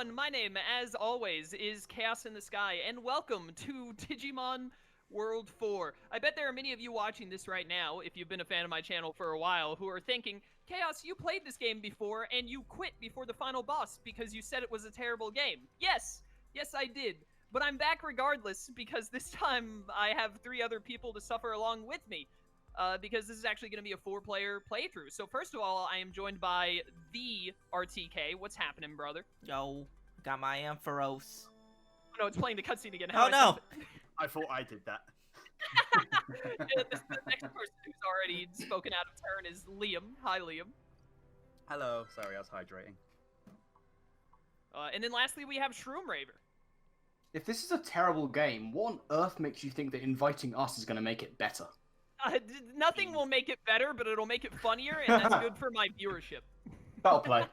everyone, my name, as always, is Chaos in the Sky, and welcome to Digimon World 4. I bet there are many of you watching this right now, if you've been a fan of my channel for a while, who are thinking, Chaos, you played this game before, and you quit before the final boss because you said it was a terrible game. Yes, I did. But I'm back regardless, because this time I have 3 other people to suffer along with me. Because this is actually going to be a 4-player playthrough. So first of all, I am joined by the RTK. What's happening, brother? Yo, got my Ampharos. Oh, no, it's playing the cutscene again. Oh no! I thought I did that. Yeah, the next person who's already spoken out of turn is Liam. Hi, Liam. Hello. Sorry, I was hydrating. And then lastly, we have Shroom Raver. If this is a terrible game, what on earth makes you think that inviting us is going to make it better? Nothing will make it better, but it'll make it funnier, and that's good for my viewership. That'll play.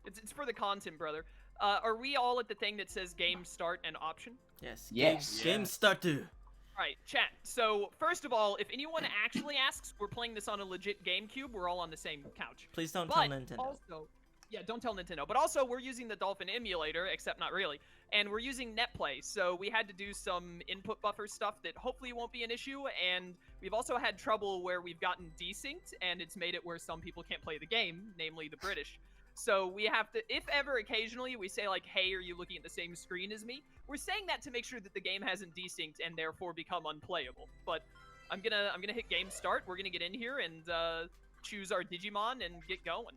It's for the content, brother. Are we all at the thing that says game start and option? Yes. Yes. Game starter. Alright, chat. So, first of all, if anyone actually asks, we're playing this on a legit GameCube. We're all on the same couch. Please don't tell Nintendo. Also, yeah, don't tell Nintendo. But also, we're using the Dolphin emulator, except not really. And we're using NetPlay, so we had to do some input buffer stuff that hopefully won't be an issue. And we've also had trouble where we've gotten desynced, and it's made it where some people can't play the game, namely the British. So we have to, if ever occasionally we say like, hey, are you looking at the same screen as me? We're saying that to make sure that the game hasn't desynced and therefore become unplayable. But I'm gonna hit game start. We're gonna get in here and choose our Digimon and get going.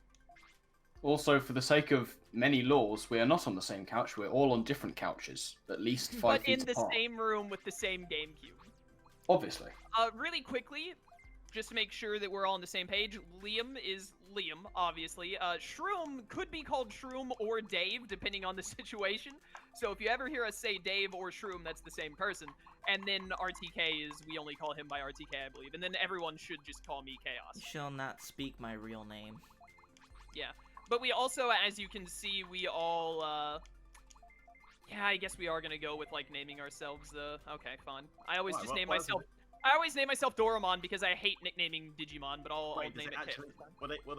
Also, for the sake of many laws, we are not on the same couch. We're all on different couches, at least 5 But feet in the apart. same room with the same GameCube. Obviously. Really quickly, just to make sure that we're all on the same page, Liam is Liam, obviously. Shroom could be called Shroom or Dave, depending on the situation. So if you ever hear us say Dave or Shroom, that's the same person. And then RTK is, we only call him by RTK, I believe. And then everyone should just call me Chaos. You shall not speak my real name. Yeah. But we also, as you can see, we all, yeah, I guess we are gonna go with, like, naming ourselves, okay, fine. I always just name myself... I always name myself Dorumon because I hate nicknaming Digimon, but I'll name it actually, will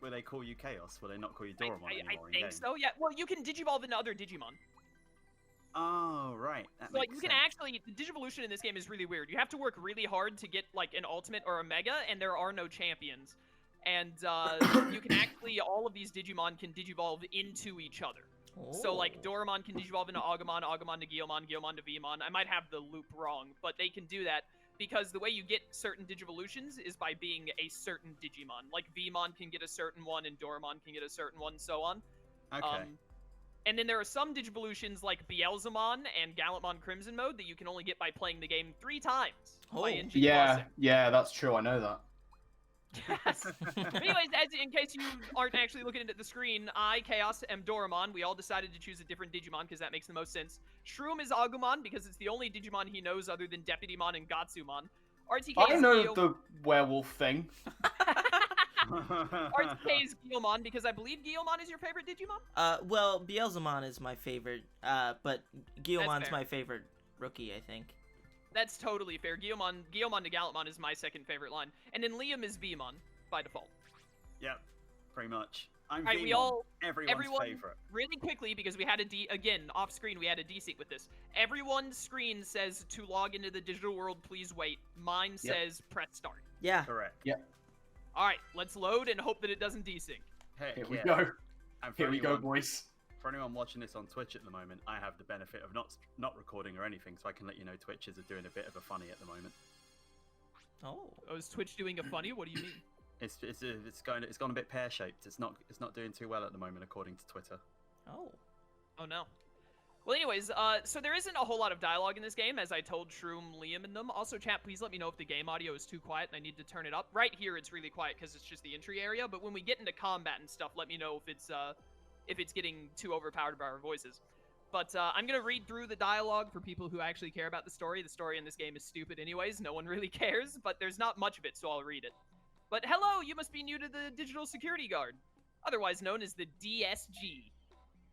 they call you Chaos? Will they not call you Dorumon anymore? I think so. Yeah. Well, you can digivolve into other Digimon. Oh right. So, like, you can actually, the Digivolution in this game is really weird. You have to work really hard to get like an Ultimate or a Mega, and there are no champions. And you can actually, all of these Digimon can digivolve into each other. Oh. So, like, Dorumon can digivolve into Agumon, Agumon to Guilmon, Guilmon to Veemon. I might have the loop wrong, but they can do that because the way you get certain Digivolutions is by being a certain Digimon. Like, Veemon can get a certain one, and Dorumon can get a certain one, so on. Okay. And then there are some Digivolutions, like Beelzemon and Gallantmon Crimson Mode, that you can only get by playing the game 3 times. Oh. Yeah, that's true. I know that. Yes. Anyways, in case you aren't actually looking at the screen, I, Chaos, am Dorumon. We all decided to choose a different Digimon because that makes the most sense. Shroom is Agumon because it's the only Digimon he knows other than Deputymon and Gatsumon. RTK I is know the werewolf thing. RTK is Guilmon because I believe Guilmon is your favorite Digimon? Well, Beelzemon is my favorite, but Guilmon's my favorite rookie, I think. That's totally fair. Guilmon to Gallantmon is my second favorite line. And then Liam is Veemon, by default. Yep, pretty much. I'm Alright, Veemon, everyone's favorite. Really quickly, because we had again, off screen, we had a desync with this. Everyone's screen says to log into the digital world, please wait. Mine says press start. Yeah. Correct. Yep. Alright, let's load and hope that it doesn't desync. Heck Here we yeah. go. And Here we go, boys. For anyone watching this on Twitch at the moment, I have the benefit of not recording or anything, so I can let you know Twitchers are doing a bit of a funny at the moment. Oh. Oh, is Twitch doing a funny? What do you mean? It's gone a bit pear-shaped. It's not doing too well at the moment according to Twitter. Oh. Oh no. Well, anyways, so there isn't a whole lot of dialogue in this game, as I told Shroom, Liam, and them. Also, chat, please let me know if the game audio is too quiet and I need to turn it up. Right here, it's really quiet because it's just the entry area, but when we get into combat and stuff, let me know if it's getting too overpowered by our voices. But I'm going to read through the dialogue for people who actually care about the story. The story in this game is stupid anyways. No one really cares, but there's not much of it, so I'll read it. But hello, you must be new to the Digital Security Guard, otherwise known as the DSG.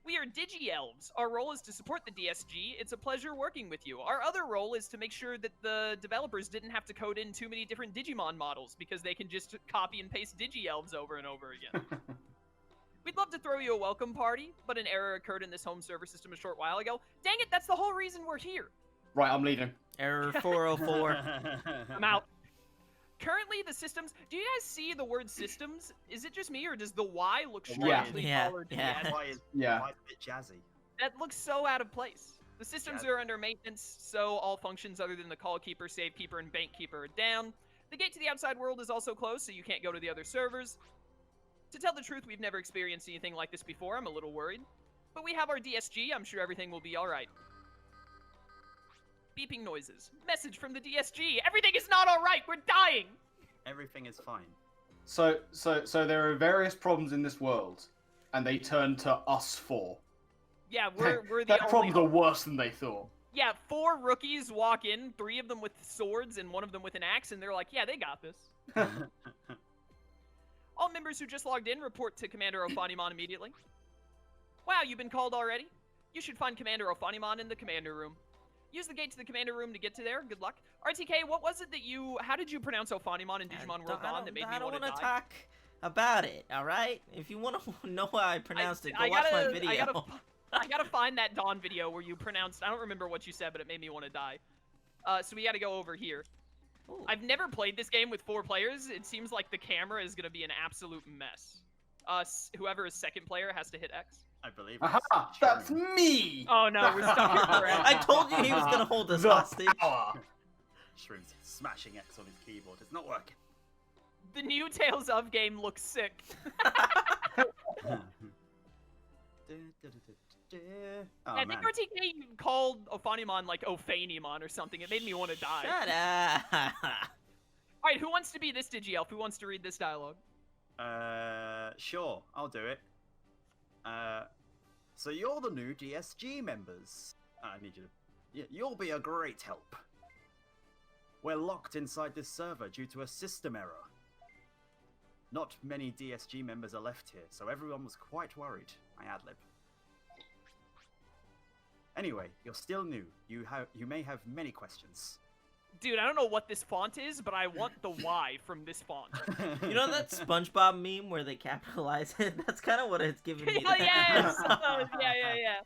We are Digi-Elves. Our role is to support the DSG. It's a pleasure working with you. Our other role is to make sure that the developers didn't have to code in too many different Digimon models because they can just copy and paste Digi-Elves over and over again. We'd love to throw you a welcome party, but an error occurred in this home server system a short while ago. Dang it, that's the whole reason we're here. Right, I'm leaving. Error 404. I'm out. Currently, the systems... Do you guys see the word systems? Is it just me, or does the Y look strangely taller than the S? Why is Yeah. why is it a bit jazzy? That looks so out of place. The systems are under maintenance, so all functions other than the call keeper, save keeper, and bank keeper are down. The gate to the outside world is also closed, so you can't go to the other servers. To tell the truth, we've never experienced anything like this before. I'm a little worried. But we have our DSG. I'm sure everything will be alright. Beeping noises. Message from the DSG. Everything is not alright. We're dying. Everything is fine. So there are various problems in this world, and they turn to us four. Yeah, we're the That only problems are hope. worse than they thought. Yeah, 4 rookies walk in, 3 of them with swords and 1 of them with an axe, and they're like, yeah, they got this. All members who just logged in report to Commander Ofanimon immediately. Wow, you've been called already? You should find Commander Ofanimon in the commander room. Use the gate to the commander room to get to there. Good luck. RTK, what was it that you... How did you pronounce Ofanimon in Digimon World X that made me I don't want to die? talk about it, alright? If you want to know how I pronounced it, go watch my video. I gotta find that Dawn video where you pronounced... I don't remember what you said, but it made me want to die. So we gotta go over here. Ooh. I've never played this game with 4 players. It seems like the camera is gonna be an absolute mess. Whoever is second player has to hit X. I believe Aha! it's That's Shroom. me! Oh no, we're stuck here forever. I told you he was gonna hold us hostage. Shroom's smashing X on his keyboard. It's not working. The new Tales of game looks sick. Oh, I think man. RTK called Ofanimon like Ophanimon or something. It made me want to die. Shut up. Alright, who wants to be this Digi-Elf? Who wants to read this dialogue? Sure, I'll do it. So you're the new DSG members. I need you to... Yeah, you'll be a great help. We're locked inside this server due to a system error. Not many DSG members are left here, so everyone was quite worried. I ad-lib. Anyway, you're still new. You may have many questions. Dude, I don't know what this font is, but I want the Y from this font. You know that SpongeBob meme where they capitalize it? That's kind of what it's giving me. Oh, yes! Yeah.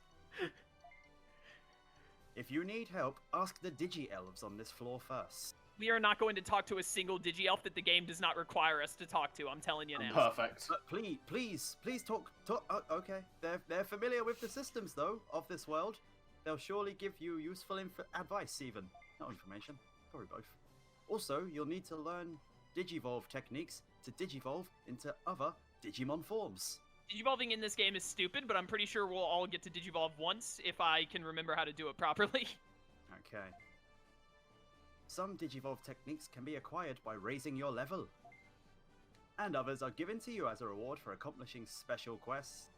If you need help, ask the Digi-Elves on this floor first. We are not going to talk to a single Digi-Elf that the game does not require us to talk to, I'm telling you now. Perfect. But please talk. Oh, okay. They're familiar with the systems, though, of this world. They'll surely give you useful advice, even. Not information. Probably both. Also, you'll need to learn Digivolve techniques to Digivolve into other Digimon forms. Digivolving in this game is stupid, but I'm pretty sure we'll all get to Digivolve once if I can remember how to do it properly. Okay. Some Digivolve techniques can be acquired by raising your level. And others are given to you as a reward for accomplishing special quests.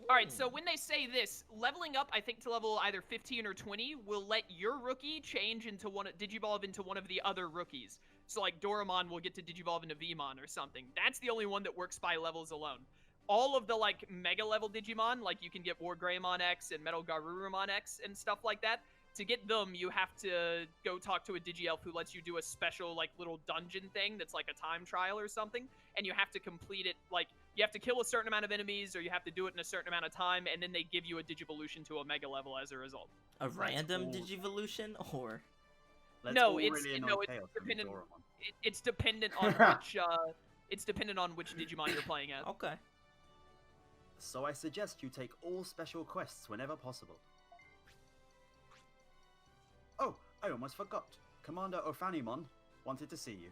Alright, so when they say this, leveling up, I think to level either 15 or 20, will let your rookie change into Digivolve into one of the other rookies. So like Dorumon will get to Digivolve into Veemon or something. That's the only one that works by levels alone. All of the like mega level Digimon, like you can get Wargreymon X and Metal Garurumon X and stuff like that. To get them, you have to go talk to a Digi-Elf who lets you do a special, like, little dungeon thing that's like a time trial or something, and you have to complete it, like, you have to kill a certain amount of enemies, or you have to do it in a certain amount of time, and then they give you a Digivolution to a Mega level as a result. A random all. Digivolution, or? No, all it's really no, annoy it's Tails to be dependent. Dorumon. It's dependent on which it's dependent on which Digimon you're playing at. Okay. So I suggest you take all special quests whenever possible. Oh, I almost forgot. Commander Ofanimon wanted to see you.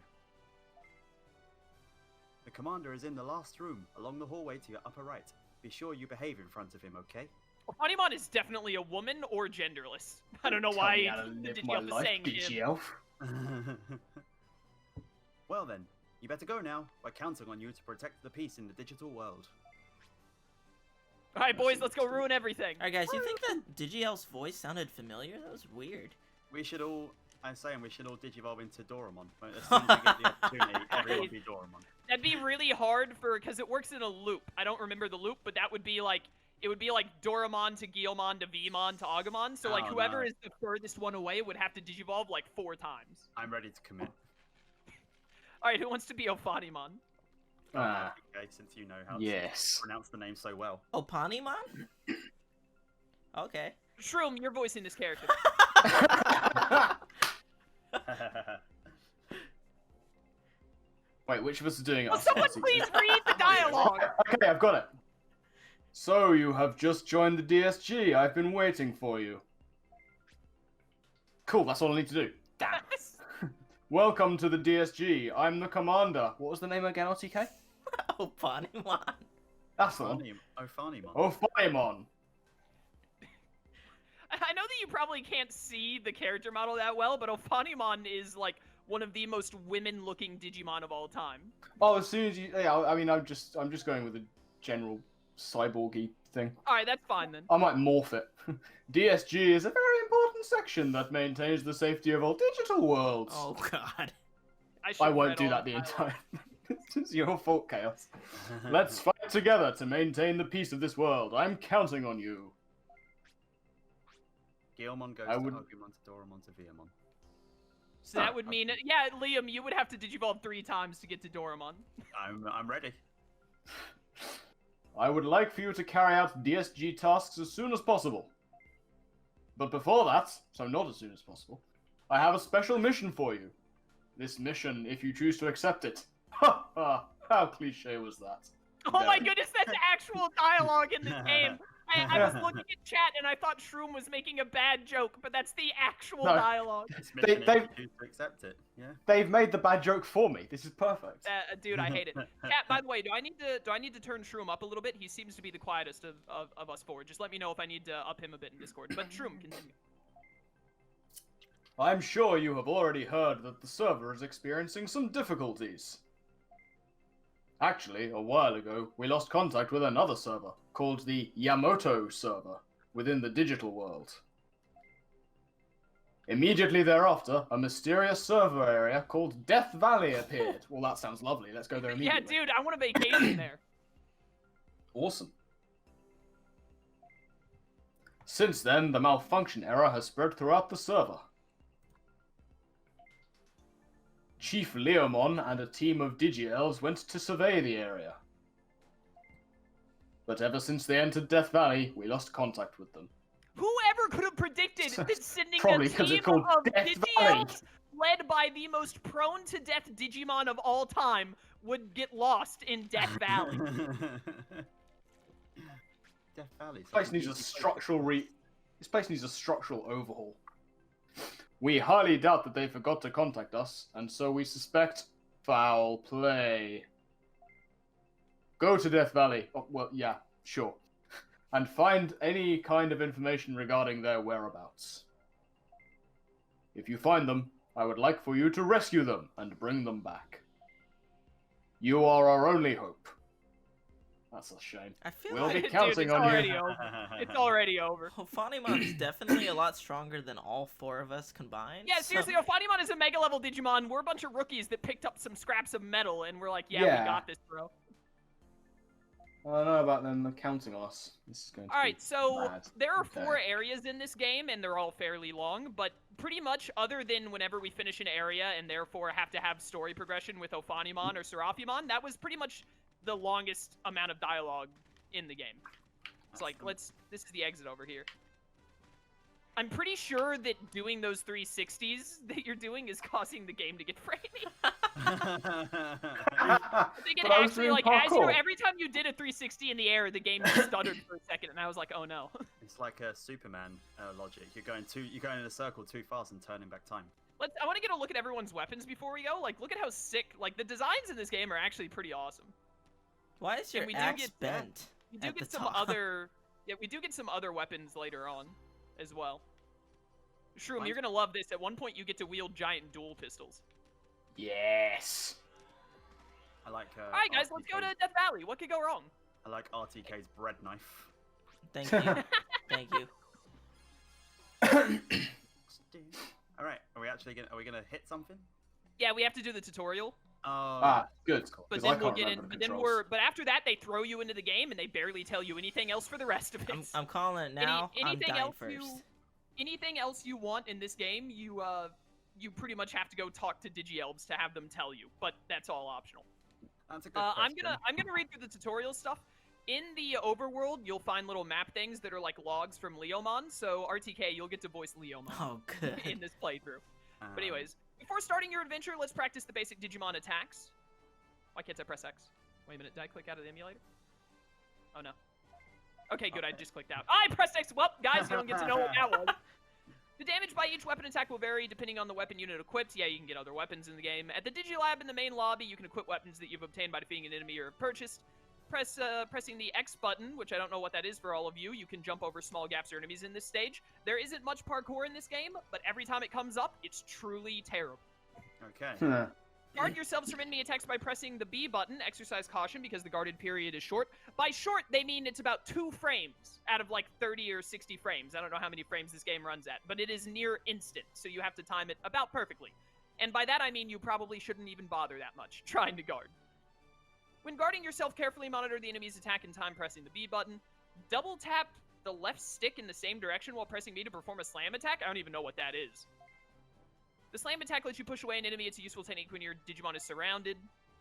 The commander is in the last room, along the hallway to your upper right. Be sure you behave in front of him, okay? Ofanimon is definitely a woman or genderless. I don't know why the Digi-Elf is saying him. Digi-Elf. Well then, you better go now. We're counting on you to protect the peace in the digital world. Alright, boys, let's go ruin everything. Alright, guys, you think that Digi-Elf's voice sounded familiar? That was weird. We should all... I'm saying we should all Digivolve into Dorumon. As soon as we get the opportunity, everyone be Dorumon. That'd be really hard because it works in a loop. I don't remember the loop, but that would be like, it would be like Dorumon to Guilmon to Veemon to Agumon. So like whoever is the furthest one away would have to Digivolve like 4 times. I'm ready to commit. Alright, who wants to be Ofanimon? Ah. Okay, since you know how Yes. to pronounce the name so well. Opanimon? Okay. Shroom, you're voicing this character. Wait, which of us is doing it? Will someone please read the dialogue? Okay, I've got it. So, you have just joined the DSG. I've been waiting for you. Cool, that's all I need to do. Damn. Welcome to the DSG. I'm the commander. What was the name again, OTK? Opanimon. That's the one. Ophanimon. Veemon. I know that you probably can't see the character model that well, but Ophanimon is like one of the most women-looking Digimon of all time. Oh, as soon as you, yeah, I mean, I'm just going with a general cyborgy thing. All right, that's fine then. I might morph it. DSG is a very important section that maintains the safety of all digital worlds. Oh god. I won't do that the entire. It's your fault, Chaos. Let's fight together to maintain the peace of this world. I'm counting on you. Guilmon goes I to would- Agumon to Dorumon to Veemon. So that would mean, yeah, Liam, you would have to Digivolve 3 times to get to Dorumon. I'm ready. I would like for you to carry out DSG tasks as soon as possible. But before that, so not as soon as possible, I have a special mission for you. This mission, if you choose to accept it. Ha ha! How cliche was that? Oh my Very. goodness, that's actual dialogue in this game. I was looking at chat and I thought Shroom was making a bad joke, but that's the actual No. dialogue. This mission they- if you choose to accept it. Yeah. They've made the bad joke for me. This is perfect. Dude, I hate it. Chat, by the way, do I need to turn Shroom up a little bit? He seems to be the quietest of us four. Just let me know if I need to up him a bit in Discord. But Shroom, continue. I'm sure you have already heard that the server is experiencing some difficulties. Actually, a while ago, we lost contact with another server, called the Yamoto server, within the digital world. Immediately thereafter, a mysterious server area called Death Valley appeared. Well, that sounds lovely. Let's go there Yeah, immediately. dude, I want a vacation there. Awesome. Since then, the malfunction error has spread throughout the server. Chief Leomon and a team of Digi-Elves went to survey the area. But ever since they entered Death Valley, we lost contact with them. Whoever could have predicted that sending Probably a 'cause team it's called of Death Valley. Digi-Elves led by the most prone to death Digimon of all time would get lost in Death Valley? Death Valley. This place needs a This place needs a structural overhaul. We highly doubt that they forgot to contact us, and so we suspect foul play. Go to Death Valley. Oh, well, yeah, sure. And find any kind of information regarding their whereabouts. If you find them, I would like for you to rescue them and bring them back. You are our only hope. That's a shame. I feel We'll be like counting it's on already you. over. It's already over. Ophanimon's definitely a lot stronger than all four of us combined. Yeah, so- seriously, Ophanimon is a mega level Digimon. We're a bunch of rookies that picked up some scraps of metal, and we're like, yeah, Yeah. we got this, bro. I don't know about them counting on us. This is going to Alright, be so bad. there are Okay. 4 areas in this game, and they're all fairly long, but pretty much other than whenever we finish an area and therefore have to have story progression with Ophanimon or Seraphimon, that was pretty much the longest amount of dialogue in the game. It's like, this is the exit over here. I'm pretty sure that doing those 360s that you're doing is causing the game to get framey. I think it But I was actually, doing like, as you know, parkour. every time you did a 360 in the air, the game just stuttered for a second, and I was like, oh no. It's like a Superman logic. You're going in a circle too fast and turning back time. I want to get a look at everyone's weapons before we go. Like, look at how sick, like, the designs in this game are actually pretty awesome. Why is your we do axe get- bent? We do At get the some top. other, yeah, we do get some other weapons later on, as well. Shroom, Mine's- you're gonna love this. At one point, you get to wield giant dual pistols. Yes. I like. All right, guys, let's go to Death Valley. What could go wrong? I like RTK's bread knife. Thank you. Thank you. All right, are we gonna hit something? Yeah, we have to do the tutorial. Oh, Good. cool. But 'cause I then we'll can't get in. remember the But then controls. but after that, they throw you into the game, and they barely tell you anything else for the rest of it. I'm calling it now. I'm anything dying else first. anything else you want in this game, you pretty much have to go talk to Digi-Elves to have them tell you. But that's all optional. That's a good question. I'm gonna read through the tutorial stuff. In the overworld, you'll find little map things that are like logs from Leomon. So RTK, you'll get to voice Leomon Oh, good. in this playthrough. But anyways, before starting your adventure, let's practice the basic Digimon attacks. Why can't I press X? Wait a minute, did I click out of the emulator? Oh no. Okay, good, I just clicked out. I pressed X! Well, guys, you don't get to know what that was. The damage by each weapon attack will vary depending on the weapon unit equipped. Yeah, you can get other weapons in the game. At the Digilab in the main lobby, you can equip weapons that you've obtained by defeating an enemy or have purchased. Pressing the X button, which I don't know what that is for all of you, you can jump over small gaps or enemies in this stage. There isn't much parkour in this game, but every time it comes up, it's truly terrible. Okay. Guard yourselves from enemy attacks by pressing the B button. Exercise caution because the guarded period is short. By short, they mean it's about 2 frames out of like 30 or 60 frames. I don't know how many frames this game runs at, but it is near instant, so you have to time it about perfectly. And by that I mean you probably shouldn't even bother that much trying to guard. When guarding yourself, carefully monitor the enemy's attack in time pressing the B button. Double tap the left stick in the same direction while pressing B to perform a slam attack. I don't even know what that is. The slam attack lets you push away an enemy. It's a useful technique when your Digimon is surrounded.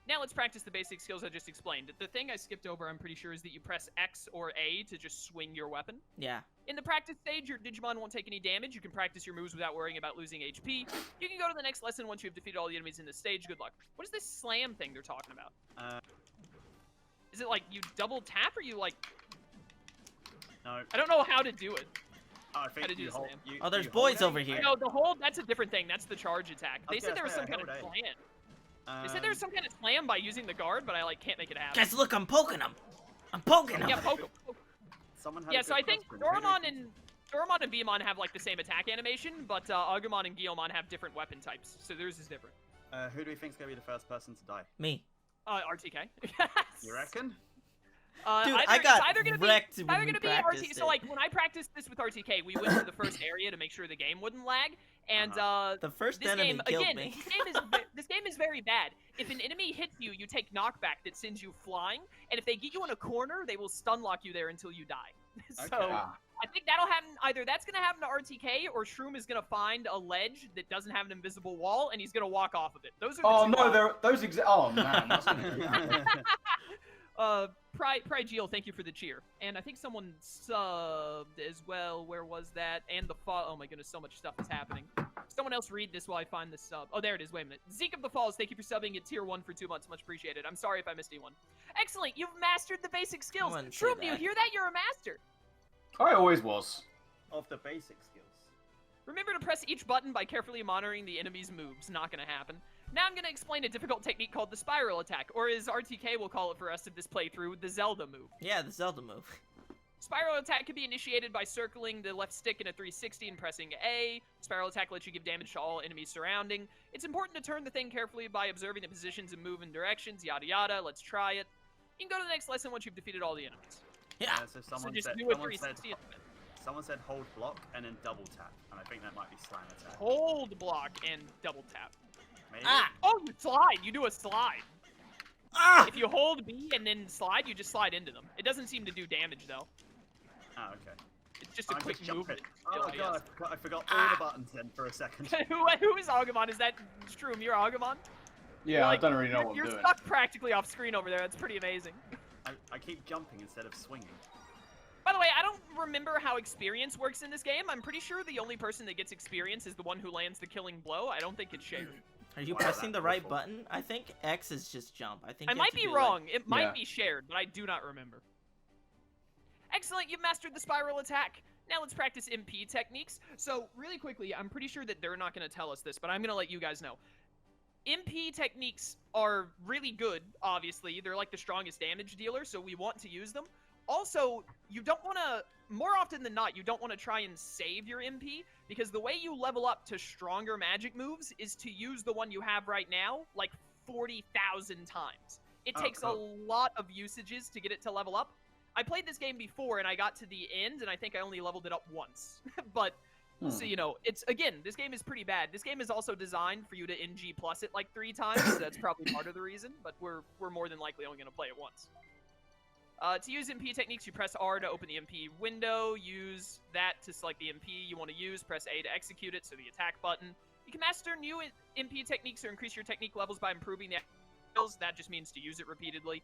Now let's practice the basic skills I just explained. The thing I skipped over, I'm pretty sure, is that you press X or A to just swing your weapon. Yeah. In the practice stage, your Digimon won't take any damage. You can practice your moves without worrying about losing HP. You can go to the next lesson once you've defeated all the enemies in the stage. Good luck. What is this slam thing they're talking about? Is it like you double tap or you like... No. I don't know how to do it. I think How to do you the hold, slam. you, Oh, there's you boys hold over A. here. No, the hold, that's a different thing. That's the charge attack. They said there was some kind of hold A. slam. They said there was some kind of slam by using the guard, but I like can't make it happen. Guys, look, I'm poking him. I'm poking him. Yeah, poke him. Someone had Yeah, a so good I think question. Who do you Dorumon and Veemon have like the same attack animation, but Agumon and Guilmon have different weapon types, so theirs is different. Who do we think's gonna be the first person to die? Me. RTK. You reckon? Dude, either, I got it's either gonna wrecked be, when either we gonna be practiced RTK. So it. like when I practiced this with RTK, we went to the first area to make sure the game wouldn't lag, and The first this enemy game killed again. me. This game is very bad. If an enemy hits you, you take knockback that sends you flying, and if they get you in a corner, they will stun lock you there until you die. So Okay. I think that'll happen. Either that's gonna happen to RTK, or Shroom is gonna find a ledge that doesn't have an invisible wall, and he's gonna walk off of it. Those are the Oh two no, options. Oh man, that's gonna Prigeel, thank you for the cheer. And I think someone subbed as well. Where was that? And the fall. Oh my goodness, so much stuff is happening. Someone else read this while I find the sub. Oh, there it is. Wait a minute. Zeke of the Falls, thank you for subbing at tier 1 for 2 months. Much appreciated. I'm sorry if I missed anyone. Excellent. You've mastered the basic skills. wouldn't say Shroom, do you that. hear that? You're a master. I always was. Of the basic skills. Remember to press each button by carefully monitoring the enemy's moves. Not gonna happen. Now I'm gonna explain a difficult technique called the spiral attack, or as RTK will call it for us of this playthrough, the Zelda move. Yeah, the Zelda move. Spiral attack can be initiated by circling the left stick in a 360 and pressing A. Spiral attack lets you give damage to all enemies surrounding. It's important to turn the thing carefully by observing the positions and move in directions, yada yada. Let's try it. You can go to the next lesson once you've defeated all the enemies. Yeah. So someone just said, do a someone 360. someone said hold block and then double tap, and I think that might be slam attack. Hold block and double tap. Maybe? Ah! Oh, you slide. You do a slide. Ah! If you hold B and then slide, you just slide into them. It doesn't seem to do damage, though. Oh, okay. It's just a I'm quick just jumping. movement. Oh still, I god, I forgot all the buttons then for a second. guess. Who is Agumon? Is that Shroom? You're Agumon? Yeah, Like, I don't really know what You're I'm doing. stuck practically off screen over there. That's pretty amazing. I keep jumping instead of swinging. By the way, I don't remember how experience works in this game. I'm pretty sure the only person that gets experience is the one who lands the killing blow. I don't think it's shared. Are you Wow, pressing that's the right awful. button? I think X is just jump. I think I you have might to be do, like- wrong. It might Yeah. be shared, but I do not remember. Excellent, you've mastered the spiral attack. Now let's practice MP techniques. So, really quickly, I'm pretty sure that they're not going to tell us this, but I'm going to let you guys know. MP techniques are really good, obviously. They're like the strongest damage dealer, so we want to use them. Also, you don't want to, more often than not, you don't want to try and save your MP, because the way you level up to stronger magic moves is to use the one you have right now, like 40,000 times. It Oh, takes cool. a lot of usages to get it to level up. I played this game before, and I got to the end, and I think I only leveled it up once. But, so, you know, it's, again, this game is pretty bad. This game is also designed for you to NG plus it like 3 times, so that's probably part of the reason, but we're more than likely only going to play it once. To use MP techniques, you press R to open the MP window, use that to select the MP you want to use, press A to execute it, so the attack button. You can master new MP techniques or increase your technique levels by improving the skills. That just means to use it repeatedly.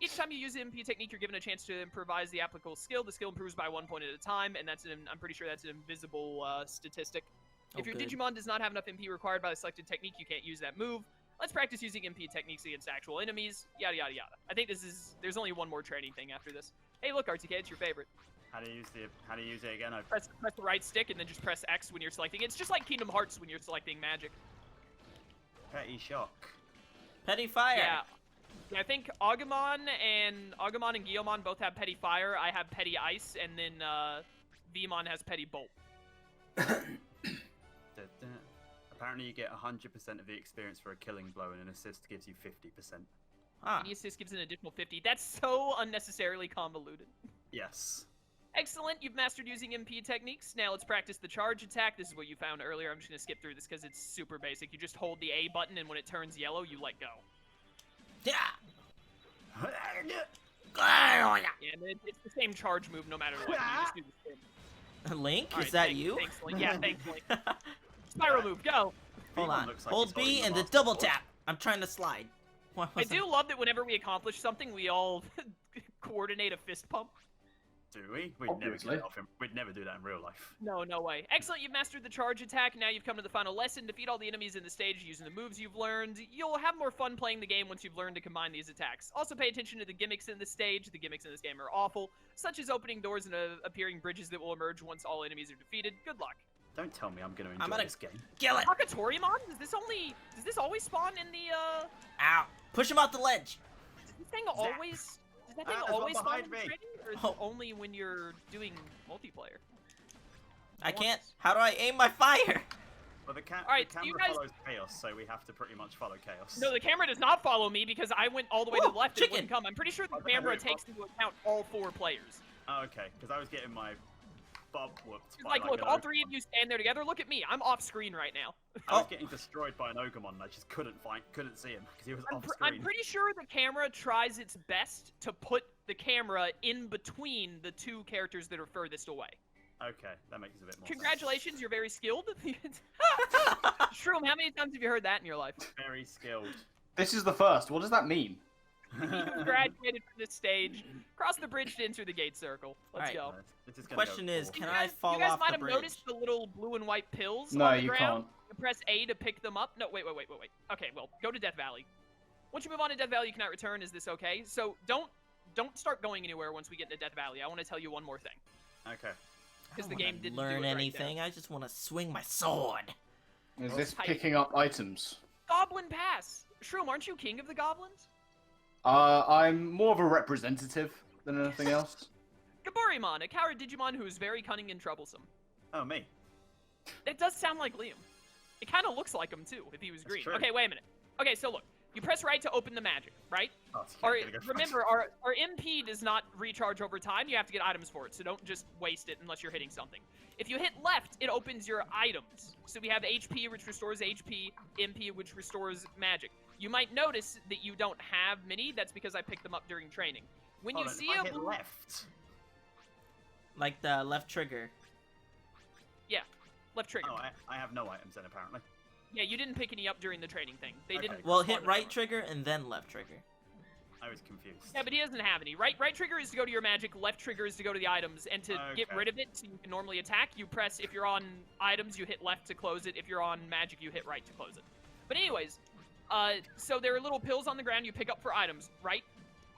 Each time you use the MP technique, you're given a chance to improvise the applicable skill. The skill improves by 1 point at a time, and I'm pretty sure that's an invisible statistic. If your good. Digimon does not have enough MP required by the selected technique, you can't use that move. Let's practice using MP techniques against actual enemies. Yada yada yada. I think there's only one more training thing after this. Hey, look, RTK, it's your favorite. How do you use it again? Press the right stick and then just press X when you're selecting. It's just like Kingdom Hearts when you're selecting magic. Petty shock. Petty fire. Yeah, I think Agumon and Guilmon both have Petty Fire. I have Petty Ice, and then Veemon has Petty Bolt. Apparently you get 100% of the experience for a killing blow, and an assist gives you 50%. Ah. Any assist gives an additional 50. That's so unnecessarily convoluted. Yes. Excellent, you've mastered using MP techniques. Now let's practice the charge attack. This is what you found earlier. I'm just going to skip through this because it's super basic. You just hold the A button, and when it turns yellow, you let go. Yeah. And it's the same charge move no matter what. You just do the same. Link, All is right, that thanks, you? Thanks, Link. Yeah, thanks, Link. Spiral move, go! Hold Veemon on. looks like Hold he's B holding and the the double master tap. I'm trying to slide. What I was do love that whenever we accomplish something, we all coordinate a fist pump. Do we? We'd never, Obviously. do that off him. We'd never do that in real life. No, no way. Excellent, you've mastered the charge attack. Now you've come to the final lesson. Defeat all the enemies in the stage using the moves you've learned. You'll have more fun playing the game once you've learned to combine these attacks. Also pay attention to the gimmicks in the stage. The gimmicks in this game are awful, such as opening doors and appearing bridges that will emerge once all enemies are defeated. Good luck. Don't tell me I'm going to I'm enjoy gonna- this game. Kill it! Takatorymon? Does this always spawn in the, Ow! Push him off the ledge! Does that thing always there's one spawn behind in the me. training? Or is Oh. it only when you're doing multiplayer? I can't. How do I aim my fire? Well, the Alright, so camera you guys- follows chaos, so we have to pretty much follow chaos. No, the camera does not follow me because I went all the way to Ooh, the left and it wouldn't chicken. come. I'm pretty sure the Okay, camera wait, takes into account all 4 players. Oh, okay, because I was getting my butt whooped It's by like, look, an all Agumon. 3 of you stand there together. Look at me. I'm off screen right now. I was Oh. getting destroyed by an Agumon, and I just couldn't see him because he was off I'm screen. pretty sure the camera tries its best to put the camera in between the 2 characters that are furthest away. Okay, that makes a bit more Congratulations, you're very skilled. Shroom, how many times have you heard that in your life? sense. Very skilled. This is the first. What does that mean? You graduated from this stage. Cross the bridge to enter the gate circle. Let's Alright. go. This is gonna Question go is, awful. can I fall you guys off might the have bridge? noticed the little blue and white pills No, on the you ground. can't. You press A to pick them up. No, wait. Okay, well, go to Death Valley. Once you move on to Death Valley, you cannot return. Is this okay? So don't start going anywhere once we get into Death Valley. I want to tell you one more thing. Okay. I Because don't the wanna game didn't learn do it anything. I just want to swing my sword. Is this Type. picking up items? Goblin Pass. Shroom, aren't you king of the goblins? I'm more of a representative than anything else. Gaburimon, a coward Digimon who is very cunning and troublesome. Oh, me. It does sound like Liam. It kind of looks like him too, if he was That's green. true. Okay, wait a minute. Okay, so look. You press right to open the magic, right? Oh, it's Or gonna go fast. remember, our MP does not recharge over time. You have to get items for it, so don't just waste it unless you're hitting something. If you hit left, it opens your items. So we have HP, which restores HP, MP, which restores magic. You might notice that you don't have many. That's because I picked them up during training. When Hold you on, see if I a hit blue... left. Like the left trigger. Yeah, left trigger. Oh, I have no items then apparently. Yeah, you didn't pick any up during the training thing. They Okay. didn't. Well, respond hit to right them. trigger and then left trigger. I was confused. Yeah, but he doesn't have any. Right trigger is to go to your magic, left trigger is to go to the items, and to get Okay. rid of it so you can normally attack, you press, if you're on items, you hit left to close it. If you're on magic, you hit right to close it. But anyways, so there are little pills on the ground you pick up for items, right?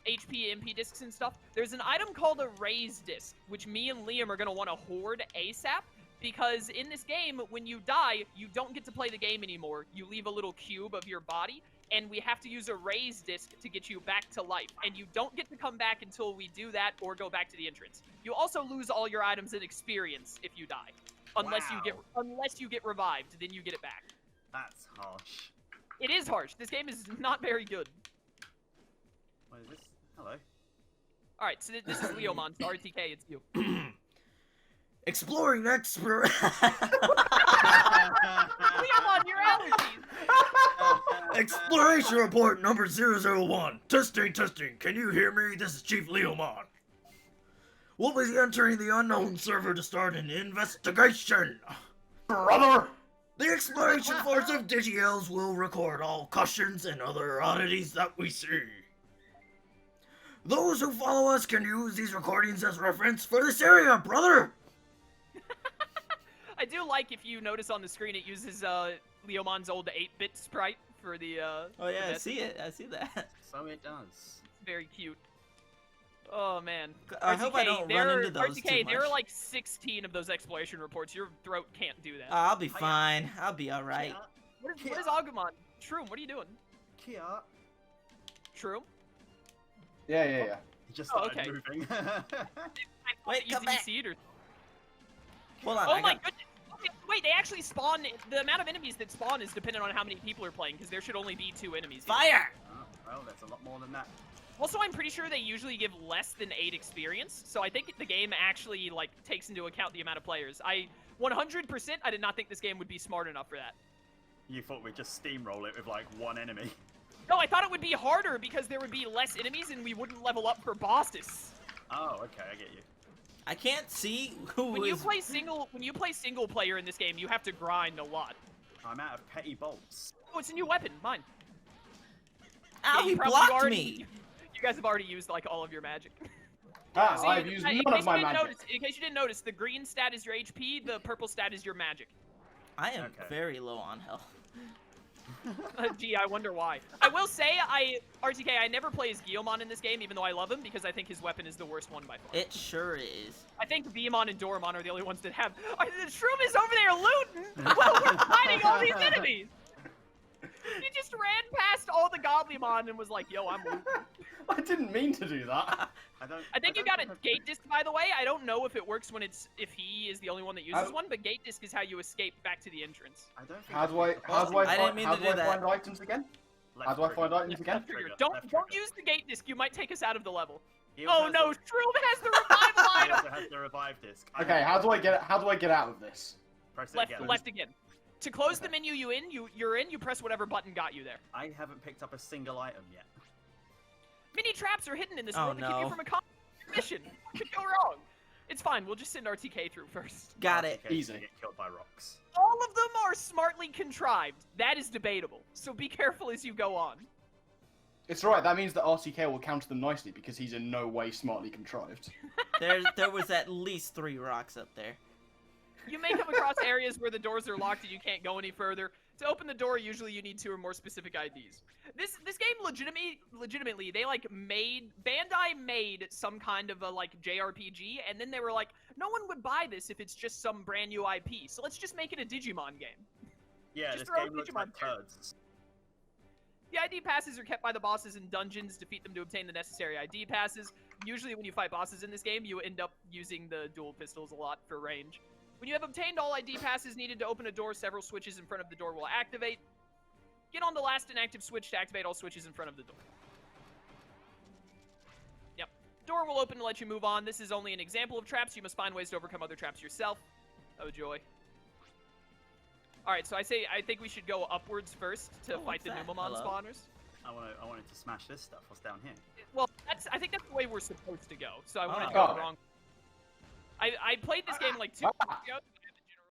HP, MP discs and stuff. There's an item called a raise disc, which me and Liam are going to want to hoard ASAP, because in this game, when you die, you don't get to play the game anymore. You leave a little cube of your body, and we have to use a raise disc to get you back to life. And you don't get to come back until we do that or go back to the entrance. You also lose all your items and experience if you die. Unless you get revived, then you get it back. That's harsh. It is harsh. This game is not very good. What is this? Hello. Alright, so this is Leomon, so RTK, it's you. Exploring expert. Leomon, your allergies! Exploration report number 001. Testing. Can you hear me? This is Chief Leomon. We'll be entering the unknown server to start an investigation. Brother! The exploration force of Digi-Elves will record all cushions and other oddities that we see. Those who follow us can use these recordings as reference for this area, brother! I do like, if you notice on the screen, it uses Leomon's old 8-bit sprite for the Oh yeah, I the see it. I see that. So it does. very cute. Oh man. I hope I don't run into those RTK, too much. there are like 16 of those exploration reports. Your throat can't do that. I'll be fine. I'll be all right. What is Agumon? Shroom, what are you doing? Kia. Shroom? Yeah. He just started okay. moving. Wait, come back. Or... Hold on. Oh I my got... goodness. Okay, wait, they actually spawn. The amount of enemies that spawn is dependent on how many people are playing, because there should only be 2 enemies. Here. Fire! Oh, well, that's a lot more than that. Also, I'm pretty sure they usually give less than 8 experience, so I think the game actually like takes into account the amount of players. 100%, I did not think this game would be smart enough for that. You thought we'd just steamroll it with like 1 enemy. No, I thought it would be harder because there would be less enemies and we wouldn't level up for bosses. Oh, okay, I get you. I can't see who When you is... play single player in this game, you have to grind a lot. I'm out of petty bolts. Oh, it's a new weapon. Mine. Ow, Yeah, you he probably blocked already- me! You guys have already used like all of your magic. Ah, See, I've used in none case of my you didn't magic. notice, in case you didn't notice, the green stat is your HP, the purple stat is your magic. I am Okay. very low on health. Gee, I wonder why. I will say, RTK, I never play as Guilmon in this game, even though I love him, because I think his weapon is the worst one by far. It sure is. I think Veemon and Dorumon are the only ones that have... The Shroom is over there looting while we're fighting all these enemies! He just ran past all the Goblimon and was like, yo, I'm looting. I didn't mean to do that. I think you got a gate disc, by the way. I don't know if it works when if he is the only one that uses one, but gate disc is how you escape back to the entrance. I don't think How do I didn't mean to do that. find items again? How do I find items again? Trigger. Don't use the gate disc. You might take us out of the level. He also Oh has no, the- Shroom has the revival He item. also has the revive disc. Okay, how do I get out of this? Press it Left, again. left again. To close the menu you're in, you press whatever button got you there. I haven't picked up a single item yet. Mini traps are hidden in this Oh, world to keep you no. from accomplishing your mission. What could go wrong? It's fine. We'll just send RTK through first. Got it. Okay, Easy. Get killed by rocks. All of them are smartly contrived. That is debatable. So be careful as you go on. It's right. That means that RTK will counter them nicely because he's in no way smartly contrived. There was at least 3 rocks up there. You may come across areas where the doors are locked and you can't go any further. To open the door, usually you need 2 or more specific IDs. This game legitimately, they like Bandai made some kind of a like JRPG, and then they were like, no one would buy this if it's just some brand new IP, so let's just make it a Digimon game. Yeah, Just this throw game looks Digimon like there. turds. The ID passes are kept by the bosses in dungeons. Defeat them to obtain the necessary ID passes. Usually when you fight bosses in this game, you end up using the dual pistols a lot for range. When you have obtained all ID passes needed to open a door, several switches in front of the door will activate. Get on the last inactive switch to activate all switches in front of the door. Yep. Door will open to let you move on. This is only an example of traps. You must find ways to overcome other traps yourself. Oh, joy. Alright, so I think we should go upwards first to fight what's the that? Numemon Hello? spawners. I wanted to smash this stuff. What's down here? Well, I think that's the way we're supposed to go. So I wanted to Oh. go wrong. I played this game like 2 years ago. I